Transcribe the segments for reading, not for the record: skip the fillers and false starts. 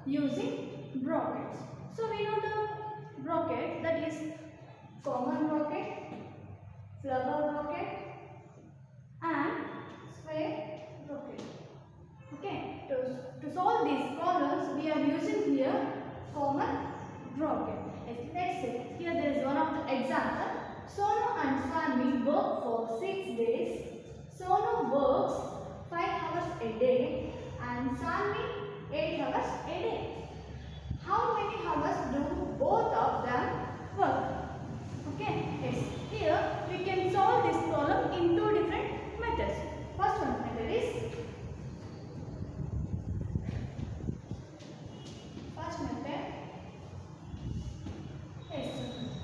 using brackets. So we know the bracket, that is common bracket, flower bracket and square bracket. Okay, to solve these problems we are using here common bracket. Let's say here there is one of the example. Sonu and Sanvi work for 6 days. Sonu works 5 hours a day and Sanvi 8 hours a day. How many hours do both of them work? Okay, yes. Here we can solve this problem in two different methods. First one method is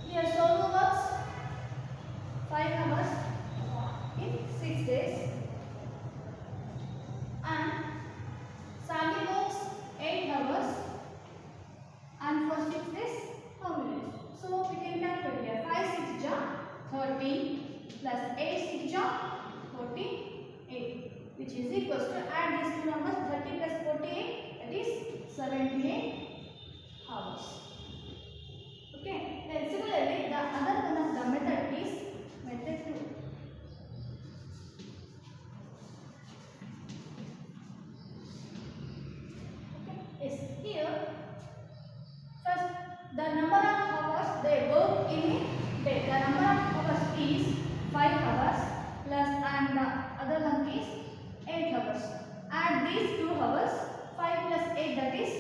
here Sonu works 5 hours in 6 days and Sanvi works 8 hours, and for 6 days how many days? So we can calculate here 5 6 ja 30 plus 8 6 ja 48, which is equals to, add these two numbers, 30 plus 48, that is 78 hours. Okay, then similarly the other one of the method is method 2. Okay, yes, here first the number of hours they work in a day. The number of hours is 5 hours plus, and the other one is 8 hours. Add these 2 hours, 5 plus 8, that is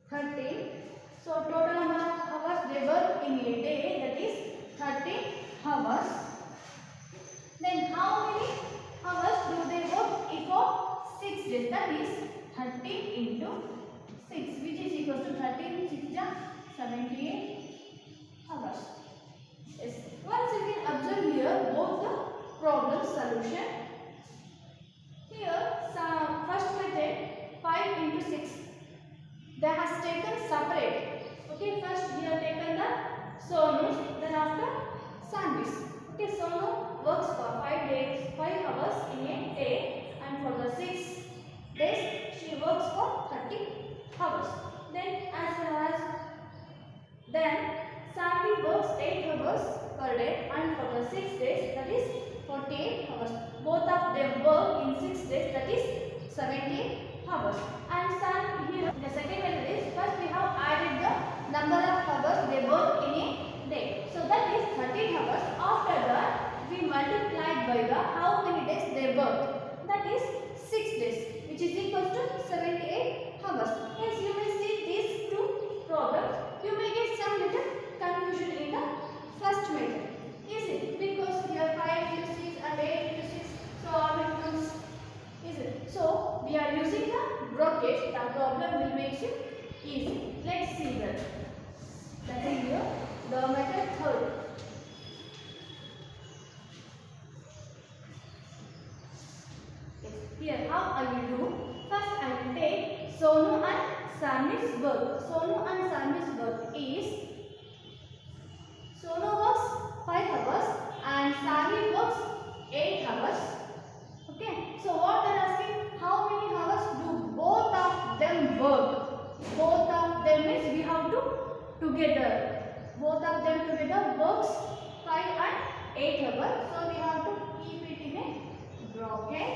13. So total number of hours they work in a day, that is 13 hours. Then how many hours do they work for 6 days? That is 13 into 6, which is equal to 13 6 ja 78 hours. Yes. Once you can observe here both the problem solution. Here first method 5 into 6 they has taken separate. Okay, first we have taken the Sonu's, then after Sanvi's. Okay, Sonu works for 5 days, 5 hours in a day, and for the 6 days she works for 30 hours. Then Sanvi works 8 hours per day, and for the 6 days, that is 48 hours. Both of them work in 6 days, that is 70 hours. And here the second method is, first we have added the number of hours they work in a day. So that is 13 hours. After that we multiplied by the how many days they work. That is 6 days, which is equal to 78 hours. Yes, you may see these two problems. You may get some little confusion in the first method. Is it? Because here 5 into 6 and 8 into 6, so all it comes. Is it? So we are using the bracket. The problem will make it easy. Let's see that. That is here the method 3rd. Here how I will do. First I will take Sonu and Sanvi's work. Sonu and Sanvi's work is, Sonu works 5 hours and Sanvi works 8 hours. Okay, so what they are asking, how many hours do both of them work? Both of them means we have to together. Both of them together works 5 and 8 hours. So we have to keep it in a bracket.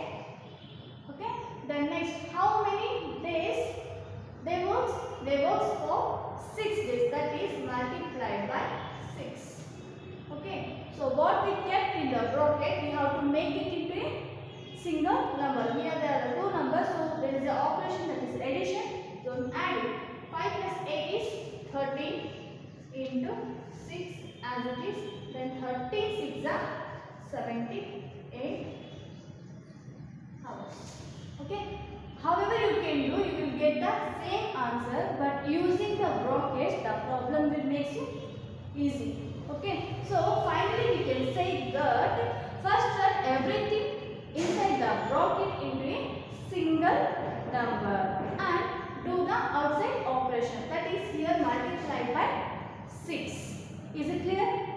Okay, then next, how many days they work? They work for 6 days, that is multiplied by 6. Okay, so what we kept in the bracket, we have to make it into a single number. Here there are the two numbers, so there is an operation, that is addition. So add it. 5 plus 8 is 13 into 6 as it is. Then 13 6 are 78 hours. Okay. However you can do, you will get the same answer, but using the brackets, the problem will make it easy. Okay. So finally we can say that first write everything inside the bracket into a single number and do the outside operation. That is here multiplied by 6. Is it clear?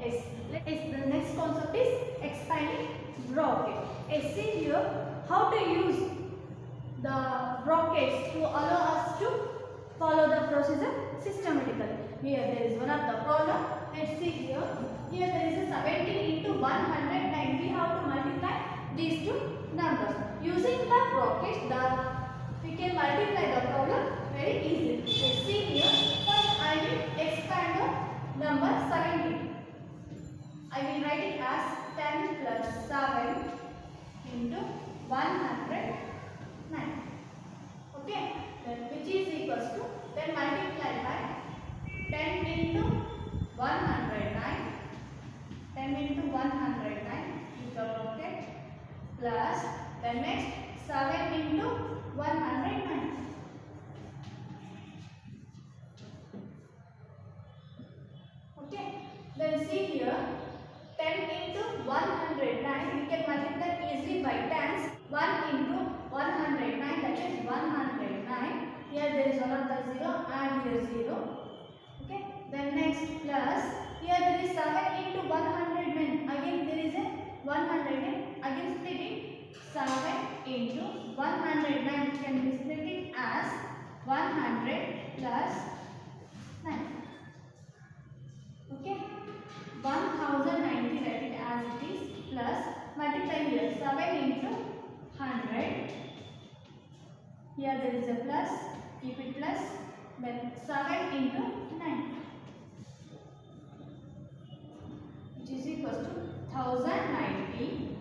Yes. The next concept is expanding bracket. Yes, see here how to use the brackets to allow us to follow the procedure systematically. Here there is one of the problem. Let's see here. Here there is a 17 into 109. We have to multiply these two numbers. Using the brackets, we can multiply the problem very easily. Let's see here. First I will expand the number 17. I will write it as 10 plus 7 into 109. Okay, then which is equals to, then multiply by 10 into 109. 10 into 109 is the bracket, plus the next 7 into 109. Okay, then see here. 10 into 109, we can multiply easily by tens. 1 into 109, that is 109. Here there is one of the 0 and here 0. Okay. Then next plus, here there is 7 into 109. Again there is a 100. Again split it. 7 into 109 can be split it as 100 plus 9. Okay. 1090, write it as it is, plus multiply here 7 into 100. Here there is a plus, keep it plus, then 7 into 9, which is equals to 1090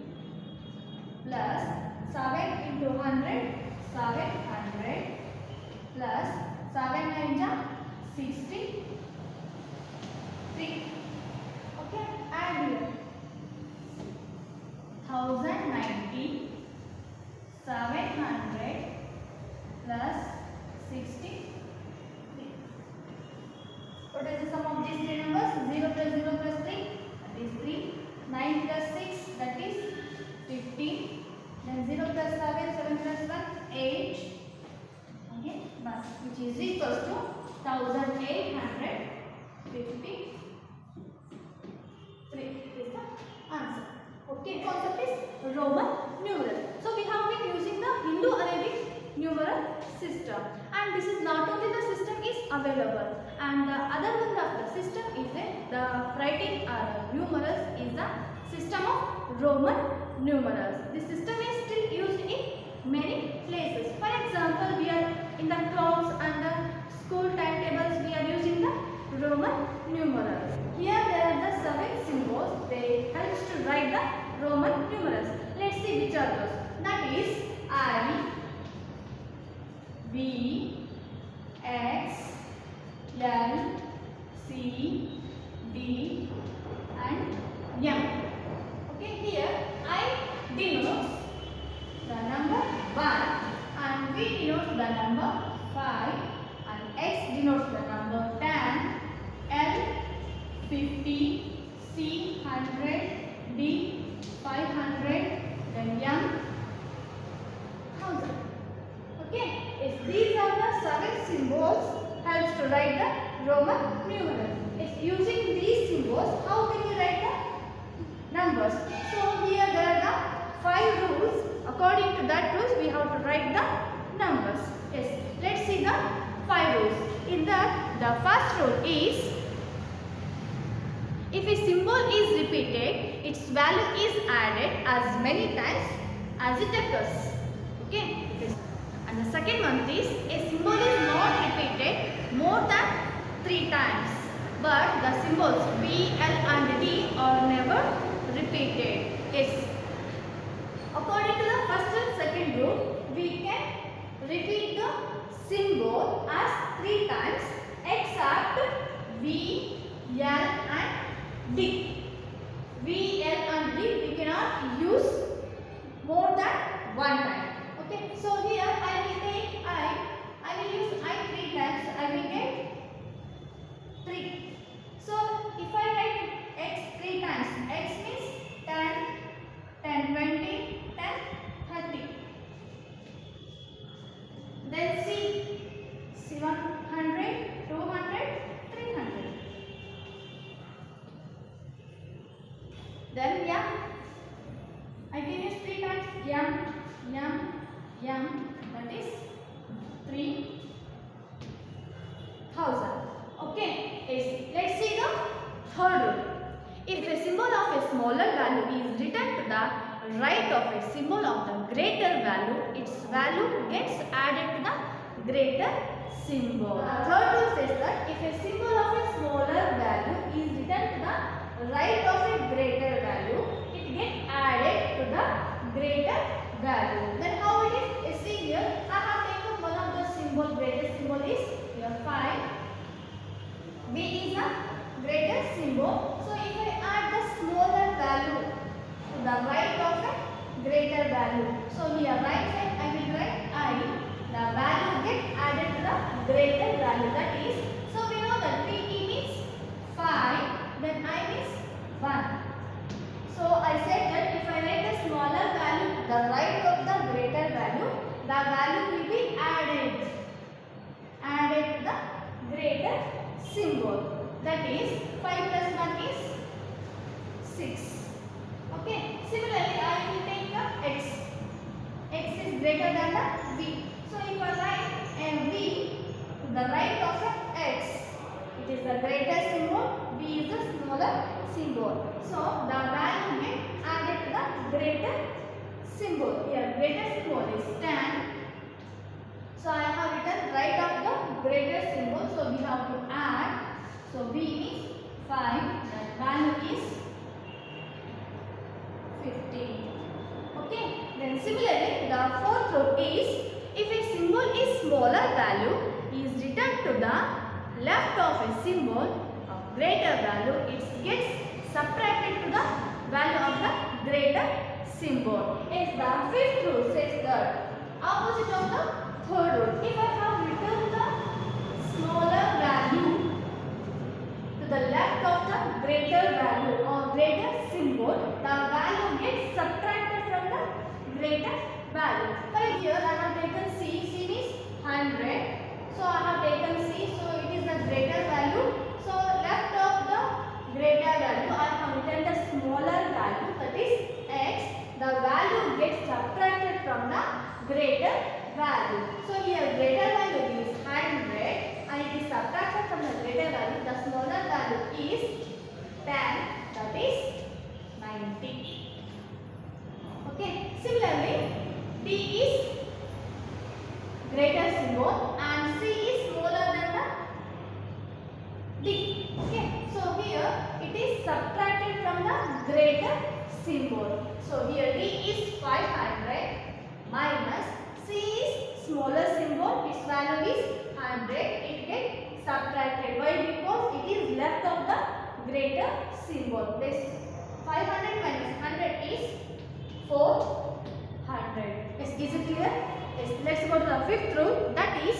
plus 7 into 100, 700 plus 7 9 63. Okay, add here 1090, 700 plus 63. What is the sum of these three numbers? 0 plus 0 plus 3, that is 3. 9 plus 6, that is 15. Then 0 plus 7, 7 plus 1, 8. Okay, which is equals to 1853 is the answer. Okay, concept is Roman numeral. So we have been using the Hindu-Arabic numeral system, and this is not only the system is available, and the other one of the system is the writing numerals is the system of Roman numerals. This system is still used in many places. For example, we are in the clocks and the school timetables, we are using the Roman numerals. Here there are the 7 symbols. They help to write the Roman numerals. Let's see which are those. That is I, V, X, L, C, D and M. Okay, here I denotes the number 1 and V denotes the number 5 and X denotes the number 10, L 50, C 100, D 500, then M 1000. Okay, if these are the 7 symbols helps to write the Roman numeral. If using these symbols, how can you write the numbers? So here there are the 5 rules. According to that rules, we have to write the numbers. Yes, let's see the 5 rules. In that, the first rule is, if a symbol is repeated, its value is added as many times as it occurs. Okay. And the second one is, a symbol is not repeated more than 3 times, but the symbols B, L and D are never repeated. Yes. According to the first and second rule, we can repeat the symbol as 3 times except V, L and D. V, L and D we cannot use more than 1 time. Okay, so here I will take I will use I 3 times, I will get 3. So if I write X 3 times, X means 10, 10, 20, 10, 30. Then C 100, 200, 300. Then M, I can use 3 times M, M, M, that is 3000. Okay, let's see the third rule. If a symbol of a smaller value is written to the right of a symbol of the greater value, its value gets added to the greater symbol. The third rule says that if a symbol of a smaller value is written to the right of a greater value, it gets added to the greater value. Then how it is? See here, I have taken one of the symbol, greatest symbol is here 5. B is a greatest symbol. So if I add the smaller value to the right of a greater value, so here right side I will write I. The value gets added to the greater value. That is, so we know that PE means 5, then I means 1. So I said that if I write a smaller value to the right of the greater value, the value will be added to the greater symbol. That is 5 plus 1 is 6. Okay. Similarly, I will take the x. X is greater than the v. So if I write v to the right of the x, it is the greater symbol, v is the smaller symbol. So the value gets added to the greater symbol. Here greater symbol is 10. So I have written right of the greater symbol. So we have to add. So v is 5. The value is 15. Okay. Then similarly, the fourth rule is if a symbol is smaller value is written to the left of a symbol of greater value, it gets subtracted to the value of the greater symbol. Yes, the fifth rule says that opposite of the third rule. If I have written the smaller value to the left of the greater value or greater symbol, the value gets subtracted from the greater value. For here I have taken C. C means 100. So I have taken C. So it is the greater value. So left of the greater value I have written the smaller value, that is x. The value gets subtracted from the greater value. So here greater value is 100 and it is subtracted from the greater value. The smaller value is 10, that is 90. Okay. Similarly, D is greater symbol and C is smaller than the D. Okay. So here it is subtracted from the greater symbol. So here D is 500 minus C is smaller symbol. Its value is 100. It gets subtracted. Why? Because it is left of the greater symbol. This 500 minus 100 is 400. Is it clear? Yes. Let's go to the fifth rule. That is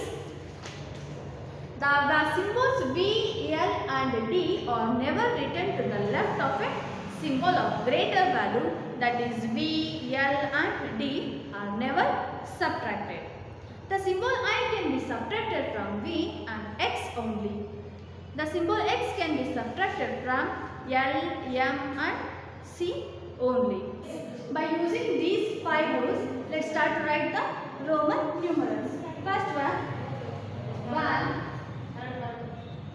the symbols V, L and D are never written to the left of a symbol of greater value. That is V, L and D are never subtracted. The symbol I can be subtracted from V and X only. The symbol X can be subtracted from L, M and C only. By using these 5 rules, let's start to write the Roman numerals. First one, 1.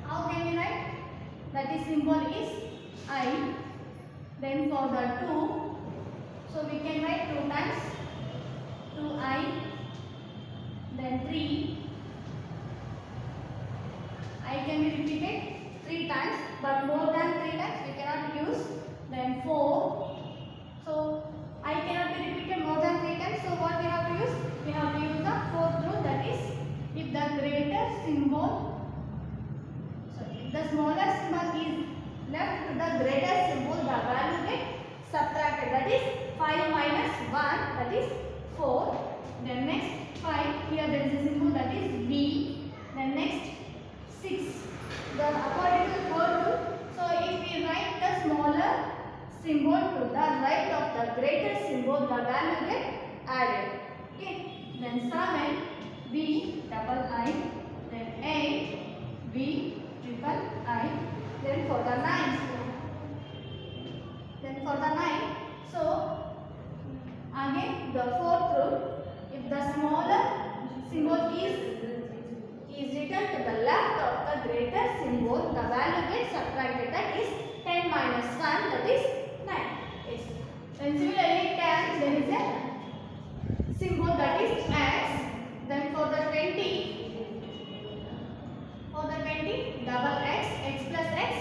How can we write? That is symbol is I. Then for the 2, so we can write 2 times 2I. Then 3. I can be repeated 3 times, but more than 3 times we cannot use. Then 4. So I cannot be repeated more than 3 times. So what we have to use? We have to use the fourth rule, that is if the greater symbol, if the smaller symbol is left to the greater symbol, the value gets subtracted. That is 5 minus 1, that is 4. Then next 5, here there is a symbol, that is B. Then next 6. According to the third rule, so if we write the smaller symbol to the right of the greater symbol, the value gets added. Okay. Then 7, V double I. Then 8, V triple I. Then for the 9, so again the fourth rule, if the smaller symbol is written to the left of the greater symbol, the value gets subtracted. That is 10 minus 1, that is 9. Yes. And similarly 10, there is a symbol that is x. Then for the 20, double x, x plus x,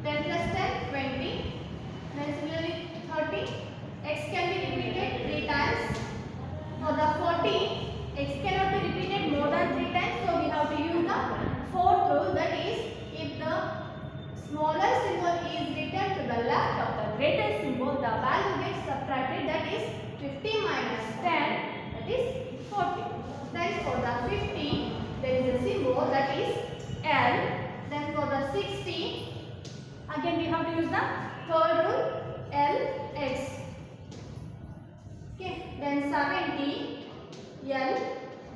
10 plus 10, 20. Then similarly 30, x can be repeated 3 times. For the 40, x cannot be repeated more than 3 times, so we have to use the fourth rule, that is, if the smaller symbol is written to the left of the greater symbol, the value gets subtracted, that is 50 minus 10, that is 40. Then for the 50, there is a symbol that is L. Then for the 60, again we have to use the third rule, LX. Okay. Then 70, L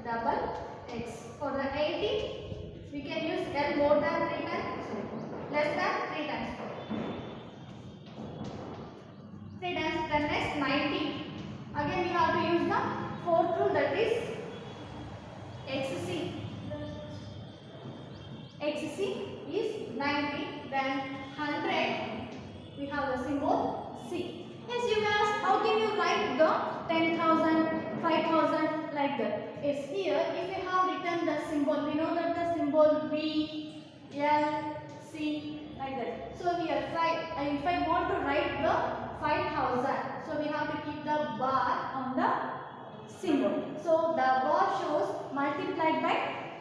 double X. For the 80, we can use L more than 3 times, less than 3 times. 3 times. Then next 90. Again we have to use the fourth rule, that is XC. XC is 90. Then 100, we have the symbol C. Yes, you may ask, how can you write the 10,000, 5,000 like that? Yes, here if you have written the symbol, we know that the symbol V, L, C like that. So we are if I want to write the 5,000, so we have to keep the bar on the symbol. So the bar shows multiplied by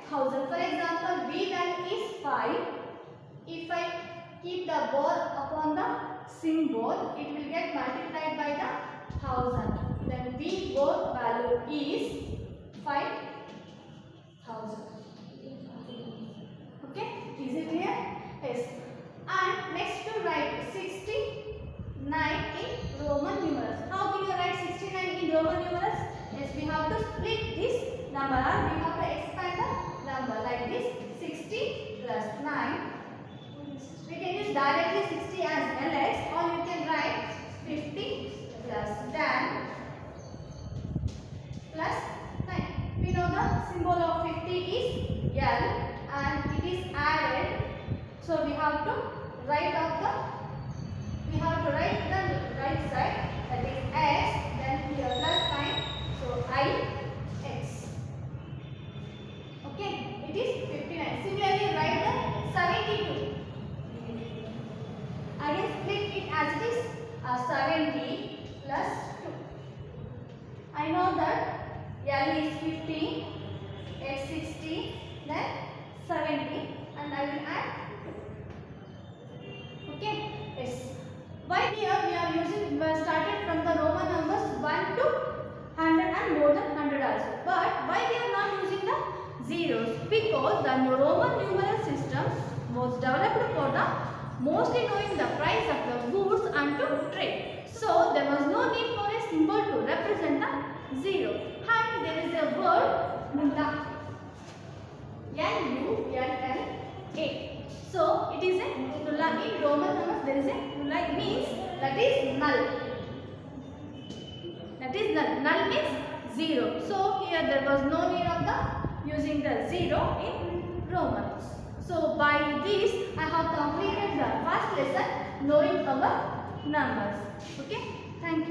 1000. For example, V value is 5. If I keep the bar upon the symbol, it will get multiplied by the 1000. Then V both value is 5000. Okay, is it clear? Yes. And next to write 69 in Roman numerals. How can you write 69 in Roman numerals? Yes, we have to split this number, or we have to expand the number like this. 60 plus 9. We can use directly 60 as LX, or you can write 50 plus 10 plus 9. We know the symbol of 50 is L and it is added. So we have to write the right side, that is X, then here plus 9, so I X. Okay, it is 59. Similarly, write the 72. Again split it as it is 70 plus 2. I know that L is 50, X 60, then 70, and I will add 2. Okay, yes. Why here we are started from the Roman numbers 1 to 100 and more than 100 also. But why we are not using the zeros? Because the Roman numeral system was developed for the mostly knowing the price of the goods and to trade. So there was no need for a symbol to represent the zero. And there is a word nulla. N-U-L-L-A. So it is a nulla. In Roman numbers there is a nulla. It means that is null. That is null. Null means zero. So here there was no need of the using the zero in Romans. So by this I have completed the first lesson knowing our numbers. Okay. Thank you.